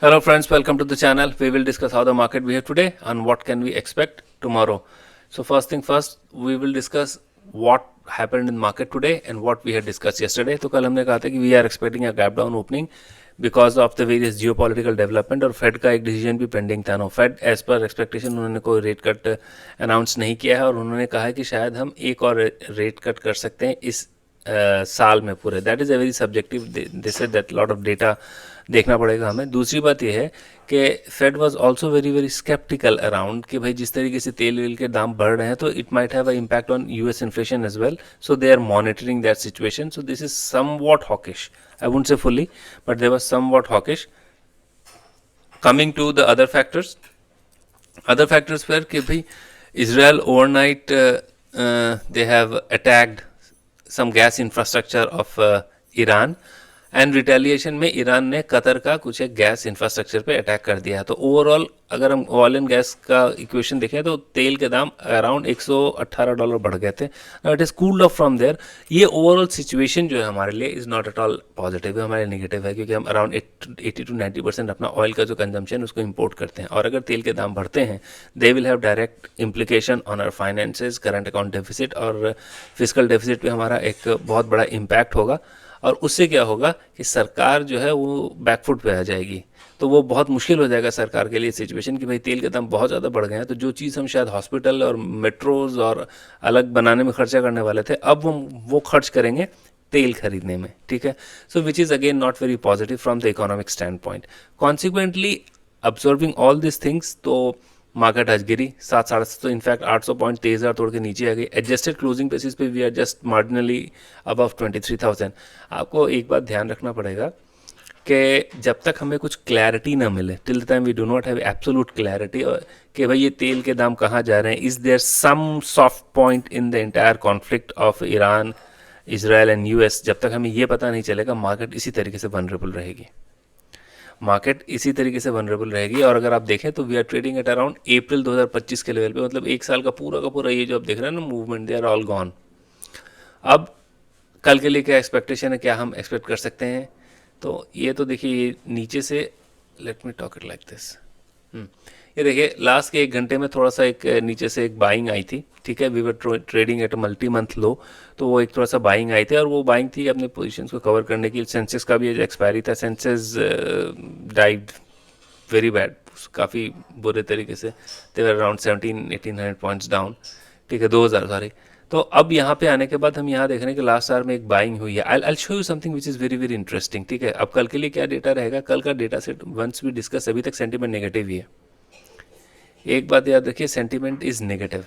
Hello friends, welcome to the channel. We will discuss how the market behave today and what can we expect tomorrow. So first thing first, we will discuss what happened in market today and what we had discussed yesterday. तो कल हमने कहा था कि we are expecting a gap down opening because of the various geopolitical development और Fed का एक decision भी पेंडिंग था. No Fed as per expectation उन्होंने कोई रेट कट अनाउंस नहीं किया है और उन्होंने कहा है कि शायद हम एक और रेट कट कर सकते हैं इस साल में पूरे. That is a very subjective. This is that lot of data देखना पड़ेगा हमें. दूसरी बात यह है कि Fed was also very very sceptical around कि भाई जिस तरीके से तेल वेल के दाम बढ़ रहे हैं तो it might have a impact on US inflation as well. So they are monitoring that situation. So this is somewhat hawkish. I wouldn't say fully, but there was somewhat hawkish. Coming to the other factors पर कि भाई Israel overnight they have attacked some gas infrastructure of Iran and retaliation में Iran ने Qatar का कुछ एक gas infrastructure पे attack कर दिया है. तो ओवरऑल अगर हम ऑयल एंड गैस का इक्वेशन देखें तो तेल के दाम अराउंड $118 बढ़ गए थे. It is cooled off from there. ये ओवरऑल सिचुएशन जो है हमारे लिए is not at all positive है, हमारे नेगेटिव है, क्योंकि हम अराउंड 80 to 90% अपना ऑयल का जो कंजम्पशन उसको इंपोर्ट करते हैं. और अगर तेल के दाम बढ़ते हैं they will have direct implication on our finances, current account deficit और फिजिकल डेफिसिट पे हमारा एक बहुत बड़ा इम्पैक्ट होगा. और उससे क्या होगा कि सरकार जो है वो बैकफुट पे आ जाएगी. तो वो बहुत मुश्किल हो जाएगा सरकार के लिए सिचुएशन कि भाई तेल के दाम बहुत ज़्यादा बढ़ गए हैं. तो जो चीज़ हम शायद हॉस्पिटल और मेट्रोज और अलग बनाने में खर्चा करने वाले थे, अब हम वो खर्च करेंगे तेल खरीदने में. ठीक है. So which is again not very positive from the economic standpoint. Consequently observing all this things तो मार्केट आज गिरी 7-7.5. तो इनफैक्ट 800 पॉइंट 23,000 तोड़ के नीचे आ गई. एडजस्टेड क्लोजिंग बेसिस पे we are just marginally above 23,000. आपको एक बात ध्यान रखना पड़ेगा कि जब तक हमें कुछ क्लैरिटी ना मिले, till the time we do not have absolute clarity कि भाई ये तेल के दाम कहाँ जा रहे हैं, is there some soft point in the entire conflict of Iran, Israel and US, जब तक हमें ये पता नहीं चलेगा मार्केट इसी तरीके से वनरेबल रहेगी. मार्केट इसी तरीके से वनरेबल रहेगी. और अगर आप देखें तो we are trading at around April 2025 के लेवल पे. मतलब एक साल का पूरा ये जो आप देख रहे हैं ना movement, they are all gone. अब कल के लिए क्या एक्सपेक्टेशन है, क्या हम एक्सपेक्ट कर सकते हैं? तो ये तो देखिए नीचे से, let me talk it like this. ये देखिए लास्ट के 1 घंटे में थोड़ा सा एक नीचे से एक बाइंग आई थी. ठीक है. We were trading at a multi month low. तो वो एक थोड़ा सा बाइंग आई थी और वो बाइंग थी अपने पोजीशंस को कवर करने के लिए. सेंसेक्स का भी जो एक्सपायरी था, सेंसेस डाइड वेरी बैड, काफ़ी बुरे तरीके से. दे वर अराउंड 1700-1800 पॉइंट्स डाउन. ठीक है. 2000 सॉरी. तो अब यहाँ पे आने के बाद हम यहाँ देख रहे हैं कि लास्ट आवर में एक बाइंग हुई है. I show you something which is very very interesting. ठीक है. अब कल के लिए क्या डेटा रहेगा, कल का data set once we discuss, अभी तक सेंटीमेंट नेगेटिव ही है. एक बात याद रखिए, सेंटीमेंट इज नेगेटिव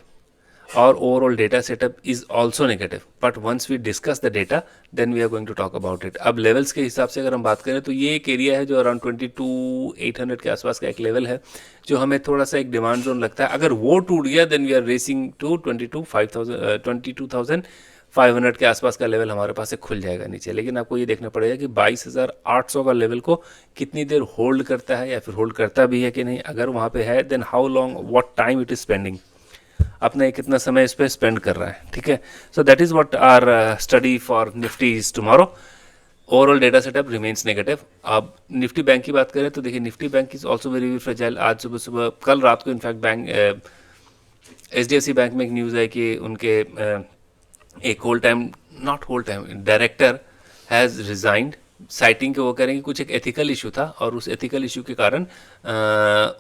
और overall data setup is also negative. But once we discuss the data then we are going to talk about it. अब लेवल्स के हिसाब से अगर हम बात करें तो ये एक एरिया है जो अराउंड 22,800 के आसपास का एक लेवल है जो हमें थोड़ा सा एक डिमांड जोन लगता है. अगर वो टूट गया then we are racing to 22,500 के आसपास का लेवल हमारे पास से खुल जाएगा नीचे. लेकिन आपको ये देखना पड़ेगा कि 22,800 का लेवल को कितनी देर होल्ड करता है या फिर होल्ड करता भी है कि नहीं. अगर वहाँ पे है then how long, what time it is spending, अपने कितना समय इस पर स्पेंड कर रहा है. ठीक है. So that is what our study for Nifty is tomorrow. Overall data setup remains negative. अब निफ्टी बैंक की बात करें तो देखिए Nifty bank is also very very fragile. आज सुबह कल रात को इनफैक्ट बैंक HDFC बैंक में एक न्यूज़ है कि उनके एक not whole time director has resigned, citing के वो कह रहे हैं कि कुछ एक एथिकल इशू था और उस एथिकल इशू के कारण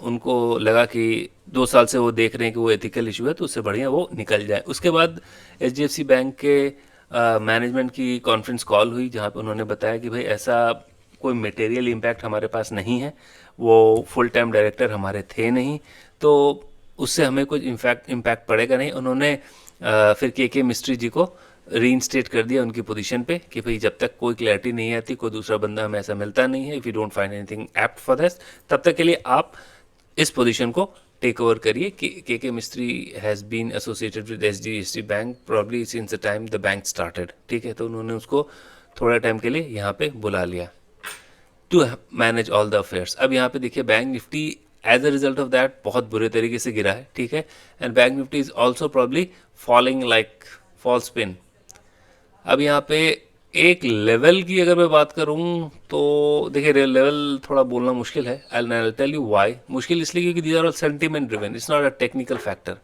उनको लगा कि 2 साल से वो देख रहे हैं कि वो एथिकल इशू है तो उससे बढ़िया वो निकल जाए. उसके बाद HDFC बैंक के मैनेजमेंट की कॉन्फ्रेंस कॉल हुई जहाँ पे उन्होंने बताया कि भाई ऐसा कोई मटेरियल इम्पैक्ट हमारे पास नहीं है, वो फुल टाइम डायरेक्टर हमारे थे नहीं, तो उससे हमें कुछ इम्पैक्ट पड़ेगा नहीं. उन्होंने फिर के मिस्ट्री जी को रीइंस्टेट कर दिया उनकी पोजीशन पे कि भाई जब तक कोई क्लैरिटी नहीं आती, कोई दूसरा बंदा हमें ऐसा मिलता नहीं है, if you don't find anything apt for this, तब तक के लिए आप इस पोजीशन को टेक ओवर करिए. के mystery has been associated with HDFC bank probably since the time the bank started. ठीक है. तो उन्होंने उसको थोड़ा टाइम के लिए यहाँ पे बुला लिया to manage all the affairs. अब यहाँ पे देखिए bank Nifty as a result of that बहुत बुरे तरीके से गिरा है. ठीक है. And bank Nifty is also probably falling like fall spin. अब यहाँ पे एक लेवल की अगर मैं बात करूं तो देखिए लेवल थोड़ा बोलना मुश्किल है। I tell you why. मुश्किल इसलिए क्योंकि these are all sentiment driven, it's not a technical factor.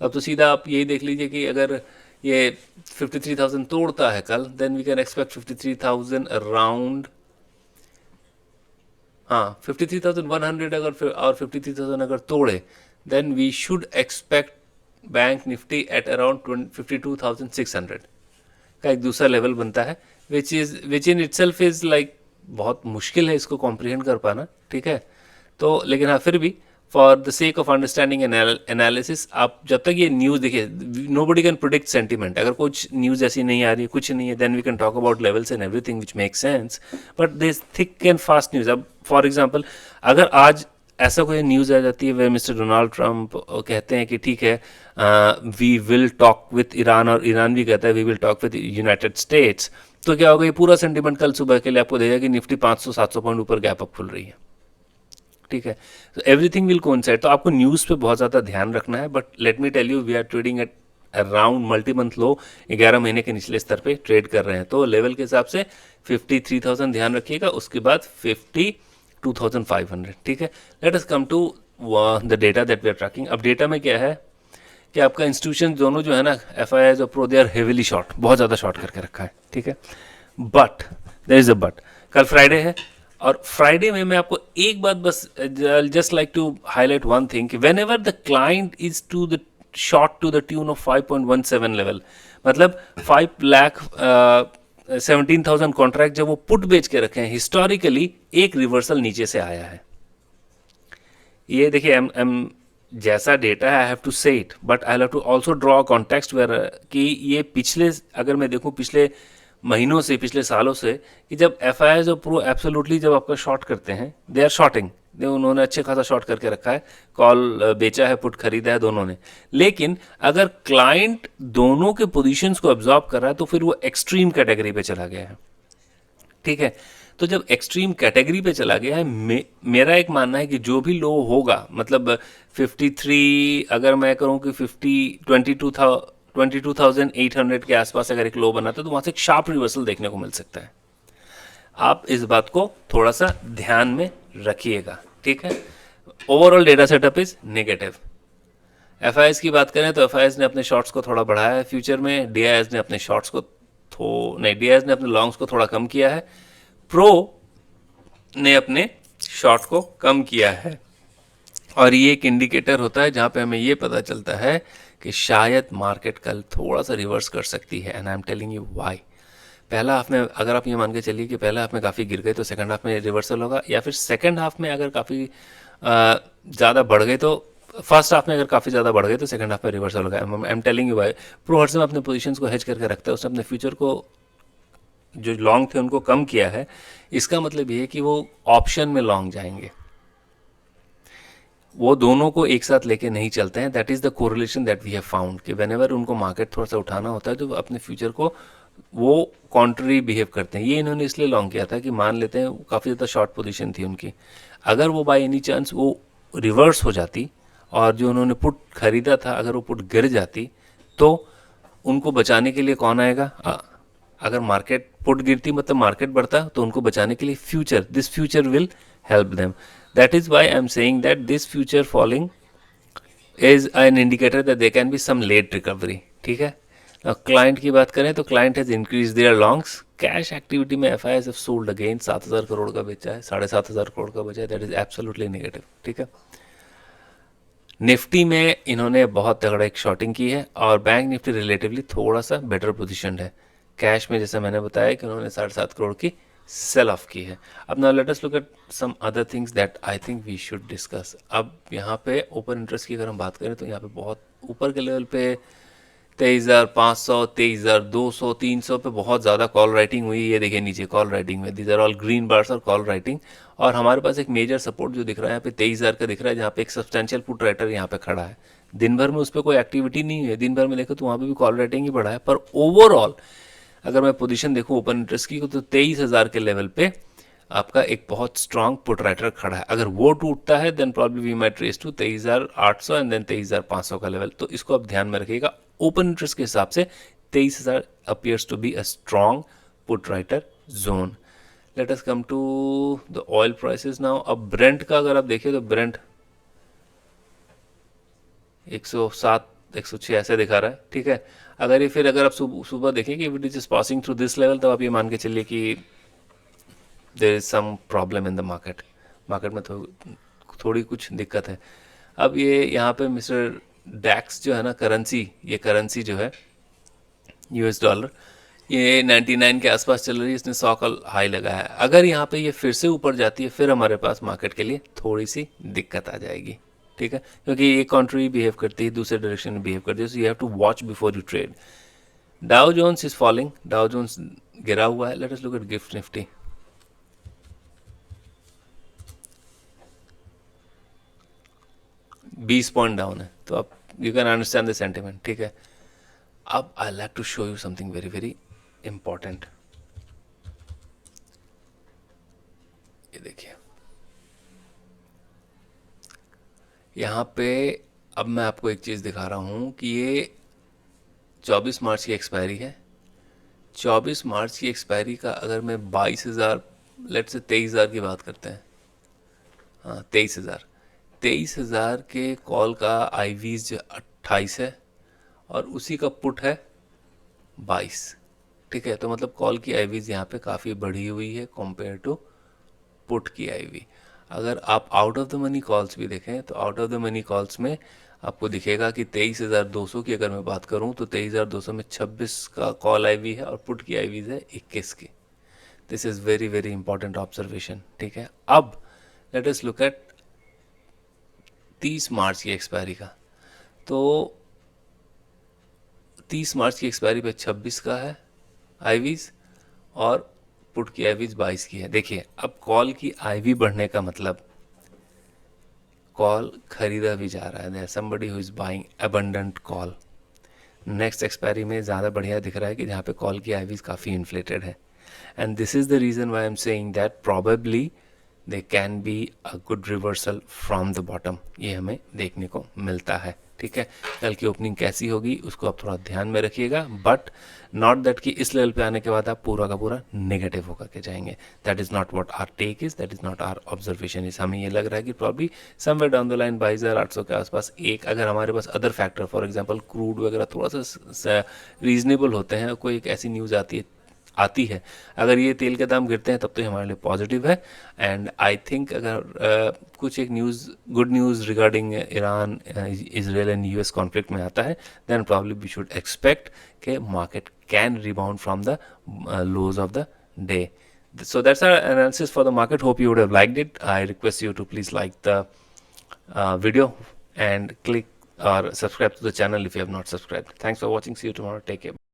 अब तो सीधा आप यही देख लीजिए कि अगर ये 53,000 तोड़ता है कल, then we can expect 53,000 around, हाँ 53,100 अगर और 53,000 अगर तोड़े, then we should expect bank Nifty at around 52,600 का एक दूसरा लेवल बनता है, which in itself is like बहुत मुश्किल है इसको कॉम्प्रिहेंड कर पाना, ठीक है। तो लेकिन हाँ फिर भी for the sake of understanding analysis, आप जब तक ये न्यूज़ देखिए, nobody can predict sentiment. अगर कुछ न्यूज़ ऐसी नहीं आ रही है, कुछ नहीं है, then we can talk about levels and everything which make sense, but this thick and fast news. अब फॉर एग्जाम्पल अगर आज ऐसा कोई न्यूज़ आ जाती है वे मिस्टर डोनाल्ड ट्रंप कहते हैं कि ठीक है we will talk with Iran, और ईरान भी कहता है we will talk with United States, तो क्या होगा, ये पूरा सेंटिमेंट कल सुबह के लिए आपको देगा कि निफ्टी 500-700 पॉइंट ऊपर गैप अप खुल रही है, ठीक है। तो एवरीथिंग विल कोइंसाइड। तो आपको न्यूज़ पे बहुत ज़्यादा ध्यान रखना है, but let me tell you we are trading at around multi month low, 11 महीने के निचले स्तर पे ट्रेड कर रहे हैं। तो लेवल के हिसाब से 53,000 ध्यान रखिएगा, उसके बाद 52,500, ठीक है। Let us come to the data that we are tracking. अब डेटा में क्या है कि आपका इंस्टीट्यूशन दोनों जो है ना, FIIs और pro, they are heavily short, बहुत ज़्यादा शॉर्ट करके रखा है, ठीक है। But there is a but, कल फ्राइडे है, और फ्राइडे में मैं आपको एक बात बस just like to highlight one thing कि whenever the client is to the short to the tune of 5.17 level, मतलब 5,17,000 कॉन्ट्रैक्ट जब वो पुट बेच के रखे हैं, हिस्टोरिकली एक रिवर्सल नीचे से आया है। ये देखिए एम जैसा डेटा है, I have to say it, but I have to also draw context where कि ये पिछले, अगर मैं देखूं पिछले महीनों से, पिछले सालों से, कि जब FIIs और प्रो एब्सोल्युटली जब आपका शॉर्ट करते हैं, दे आर शॉर्टिंग, उन्होंने अच्छे खासा शॉर्ट करके रखा है, कॉल बेचा है, पुट खरीदा है, दोनों ने। लेकिन अगर क्लाइंट दोनों के पोजीशंस को एब्जॉर्ब कर रहा है तो फिर वो एक्सट्रीम कैटेगरी पे चला गया है, ठीक है। तो जब एक्सट्रीम कैटेगरी पे चला गया है, मेरा एक मानना है कि जो भी लो होगा, मतलब 53 अगर मैं करूं कि 22,800 के आसपास अगर एक लो बनाता है, तो वहां से एक शार्प रिवर्सल देखने को मिल सकता है। आप इस बात को थोड़ा सा ध्यान में रखिएगा, ठीक है। Overall data setup is negative. FIIs की बात करें तो FIIs ने अपने शॉर्ट्स को थोड़ा बढ़ाया है फ्यूचर में, DIIs ने अपने शॉर्ट्स को DIIs ने अपने लॉन्ग्स को थोड़ा कम किया है, प्रो ने अपने शॉर्ट को कम किया है। और ये एक इंडिकेटर होता है जहां पे हमें ये पता चलता है कि शायद मार्केट कल थोड़ा सा रिवर्स कर सकती है, and I am telling you why. पहला हाफ में अगर आप ये मान के चलिए कि पहला हाफ में काफ़ी गिर गए तो सेकंड हाफ में रिवर्सल होगा, या फिर सेकंड हाफ में अगर काफ़ी ज़्यादा बढ़ गए तो, फर्स्ट हाफ में अगर काफ़ी ज़्यादा बढ़ गए तो सेकंड हाफ में रिवर्सल होगा। I am telling you why. Pro हर समय अपने पोजीशंस को हेज करके रखता है, उसने अपने फ्यूचर को जो लॉन्ग थे उनको कम किया है। इसका मतलब ये है कि वो ऑप्शन में लॉन्ग जाएंगे, वो दोनों को एक साथ लेके नहीं चलते हैं। That is the correlation that we have found कि व्हेनेवर उनको मार्केट थोड़ा सा उठाना होता है तो अपने फ्यूचर को वो कॉन्ट्री बिहेव करते हैं। ये इन्होंने इसलिए लॉन्ग किया था कि मान लेते हैं काफ़ी ज़्यादा शॉर्ट पोजीशन थी उनकी, अगर वो बाय एनी चांस वो रिवर्स हो जाती और जो उन्होंने पुट खरीदा था अगर वो पुट गिर जाती तो उनको बचाने के लिए कौन आएगा? अगर मार्केट पुट गिरती मतलब मार्केट बढ़ता तो उनको बचाने के लिए future, this future will help them. That is why I am saying that this future falling is an indicator that they can be some late recovery, ठीक है। क्लाइंट की बात करें तो client has increase their longs. Cash activity में FIIs have sold again, 7,000 crore का बेचा है, 7,500 करोड़ का बचा है, दैट इज एब्सोल्युटली नेगेटिव, ठीक है। निफ्टी में इन्होंने बहुत तगड़ा एक शॉर्टिंग की है और बैंक निफ्टी रिलेटिवली थोड़ा सा बेटर पोजीशन है। कैश में जैसे मैंने बताया कि उन्होंने 7.5 करोड़ की सेल ऑफ की है। अब now let us look at some other things that I think we should discuss. अब यहाँ पे ओपन इंटरेस्ट की अगर हम बात करें तो यहाँ पे बहुत ऊपर के लेवल पे 23,500, 23,200, 300 पे बहुत ज़्यादा कॉल राइटिंग हुई। ये देखिए नीचे कॉल राइटिंग में, these are all green bars और कॉल राइटिंग। और हमारे पास एक मेजर सपोर्ट जो दिख रहा है यहाँ पे 23,000 का दिख रहा है, जहाँ पे एक सब्सटेंशियल पुट राइटर यहाँ पे खड़ा है। दिन भर में उस पर कोई एक्टिविटी नहीं है, दिन भर में देखो तो वहाँ पे भी कॉल राइटिंग ही बढ़ा है। पर ओवरऑल अगर मैं पोजीशन देखूँ ओपन इंटरेस्ट की तो 23,000 के लेवल पे आपका एक बहुत स्ट्रांग पुट राइटर खड़ा है। अगर वो टूटता है then probably we might race to 23,800 and then 23,500 का लेवल। तो इसको आप ध्यान में रखिएगा। ओपन इंटरेस्ट के हिसाब से 23,000 appears to be a strong put writer zone. Let us come to the oil prices now. अब ब्रेंट का अगर आप देखिए तो ब्रेंट 107 106 ऐसे दिखा रहा है. ठीक है, अगर ये फिर अगर आप सुबह देखें कि it is just passing through this level, तब आप ये मान के चलिए कि there is some problem in the market. Market में थोड़ी कुछ दिक्कत है. अब ये यहाँ पे मिस्टर डैक्स जो है ना, करेंसी, ये करेंसी जो है यूएस डॉलर, ये 99 के आसपास चल रही है. इसने 100 का हाई लगाया है. अगर यहाँ पे ये फिर से ऊपर जाती है, फिर हमारे पास मार्केट के लिए थोड़ी सी दिक्कत आ जाएगी. ठीक है, क्योंकि ये कॉन्ट्री बिहेव करती है, दूसरे डायरेक्शन में बिहेव करती है. So you have to watch before you trade. Dow Jones is falling, Dow Jones गिरा हुआ है. Let us look at Gift Nifty. बीस पॉइंट डाउन है, तो आप you can understand the sentiment. ठीक है, अब I like to show you something very very important. ये देखिए यहाँ पे, अब मैं आपको एक चीज़ दिखा रहा हूँ कि ये 24 मार्च की एक्सपायरी है. 24 मार्च की एक्सपायरी का अगर मैं 22,000, लेट से 23,000 की बात करते हैं, हाँ 23,000 के कॉल का आईवीज जो 28 है और उसी का पुट है 22. ठीक है, तो मतलब कॉल की आईवीज यहाँ पे काफ़ी बढ़ी हुई है कंपेयर टू पुट की आईवी. अगर आप out of the money calls भी देखें तो out of the money calls में आपको दिखेगा कि 23,200 की अगर मैं बात करूं तो 23,200 में 26 का कॉल आईवी है और पुट की आईवीज है 21 की. This is very very important observation. ठीक है, अब लेट अस लुक एट 30 मार्च की एक्सपायरी का. तो 30 मार्च की एक्सपायरी पे 26 का है आईवीज और पुट की आईवीज 22 की है. देखिए, अब कॉल की आईवी बढ़ने का मतलब कॉल खरीदा भी जा रहा है. There somebody who is buying abundant call. Next expiry में ज़्यादा बढ़िया दिख रहा है कि जहाँ पे कॉल की आईवीज काफ़ी इन्फ्लेटेड है. And this is the reason why I am saying that probably they can be a good reversal from the bottom. ये हमें देखने को मिलता है. ठीक है, कल की ओपनिंग कैसी होगी उसको आप थोड़ा ध्यान में रखिएगा, बट नॉट दैट कि इस लेवल पे आने के बाद आप पूरा का पूरा नेगेटिव होकर के जाएंगे. That is not what our take is, that is not our observation is. हमें ये लग रहा है कि probably somewhere down the line 22,800 के आसपास एक, अगर हमारे पास other factor for example crude वगैरह थोड़ा सा रीजनेबल होते हैं, कोई एक ऐसी न्यूज़ आती है, अगर ये तेल के दाम गिरते हैं तब तो ये हमारे लिए पॉजिटिव है. एंड आई थिंक अगर कुछ एक news, good news regarding Iran, Israel and US conflict में आता है, then probably we should expect कि market can rebound from the lows of the day. So that's our analysis for the market. Hope you would have liked it. I request you to please like the video and click or subscribe to the channel if you have not subscribed. Thanks for watching. See you tomorrow. Take care.